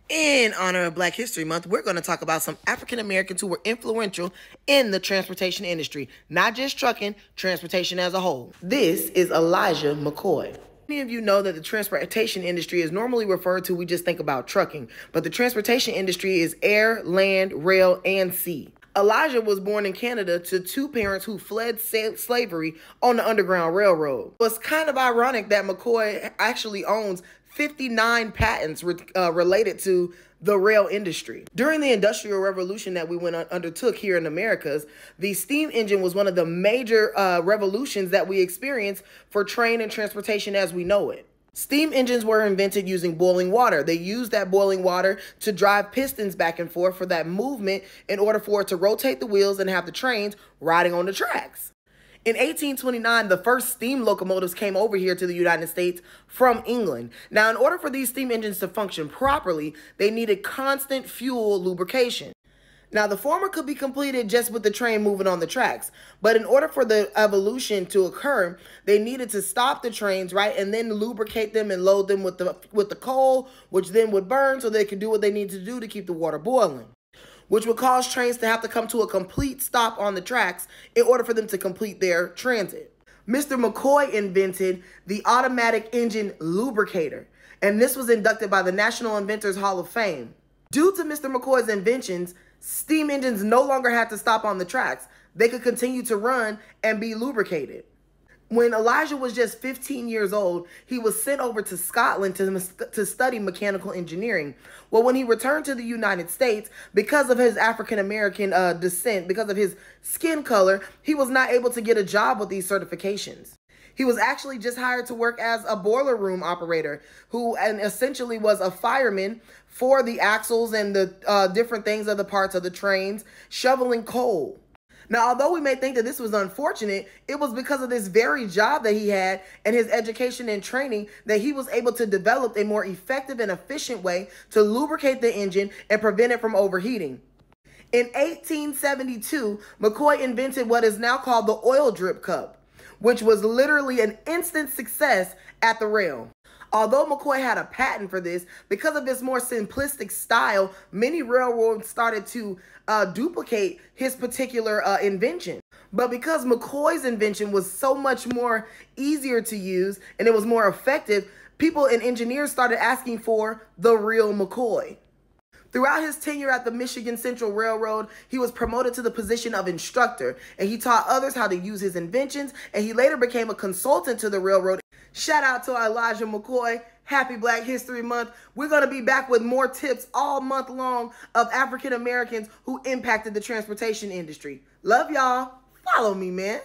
In honor of Black History Month, we're going to talk about some African Americans who were influential in the transportation industry, not just trucking, transportation as a whole. This is Elijah McCoy. Many of you know that the transportation industry is normally referred to, we just think about trucking, but the transportation industry is air, land, rail, and sea. Elijah was born in Canada to two parents who fled slavery on the Underground Railroad. It's kind of ironic that McCoy actually owns 59 patents related to the rail industry. During the Industrial Revolution that we undertook here in the Americas, the steam engine was one of the major revolutions that we experienced for train and transportation as we know it. Steam engines were invented using boiling water. They used that boiling water to drive pistons back and forth for that movement in order for it to rotate the wheels and have the trains riding on the tracks. In 1829, the first steam locomotives came over here to the United States from England. Now, in order for these steam engines to function properly, they needed constant fuel lubrication. Now, the former could be completed just with the train moving on the tracks, but in order for the evolution to occur, they needed to stop the trains, right, and then lubricate them and load them with the coal, which then would burn so they could do what they need to do to keep the water boiling, which would cause trains to have to come to a complete stop on the tracks in order for them to complete their transit. Mr. McCoy invented the automatic engine lubricator, and this was inducted by the National Inventors Hall of Fame. Due to Mr. McCoy's inventions, steam engines no longer had to stop on the tracks. They could continue to run and be lubricated. When Elijah was just 15 years old, he was sent over to Scotland to study mechanical engineering. Well, when he returned to the United States, because of his African-American descent, because of his skin color, he was not able to get a job with these certifications. He was actually just hired to work as a boiler room operator and essentially was a fireman for the axles and the different things of the parts of the trains, shoveling coal. Now, although we may think that this was unfortunate, it was because of this very job that he had and his education and training that he was able to develop a more effective and efficient way to lubricate the engine and prevent it from overheating. In 1872, McCoy invented what is now called the oil drip cup, which was literally an instant success at the rail. Although McCoy had a patent for this, because of his more simplistic style, many railroads started to duplicate his particular invention. But because McCoy's invention was so much more easier to use and it was more effective, people and engineers started asking for the real McCoy. Throughout his tenure at the Michigan Central Railroad, he was promoted to the position of instructor, and he taught others how to use his inventions, and he later became a consultant to the railroad. Shout out to Elijah McCoy. Happy Black History Month. We're going to be back with more tips all month long of African Americans who impacted the transportation industry. Love y'all. Follow me, man.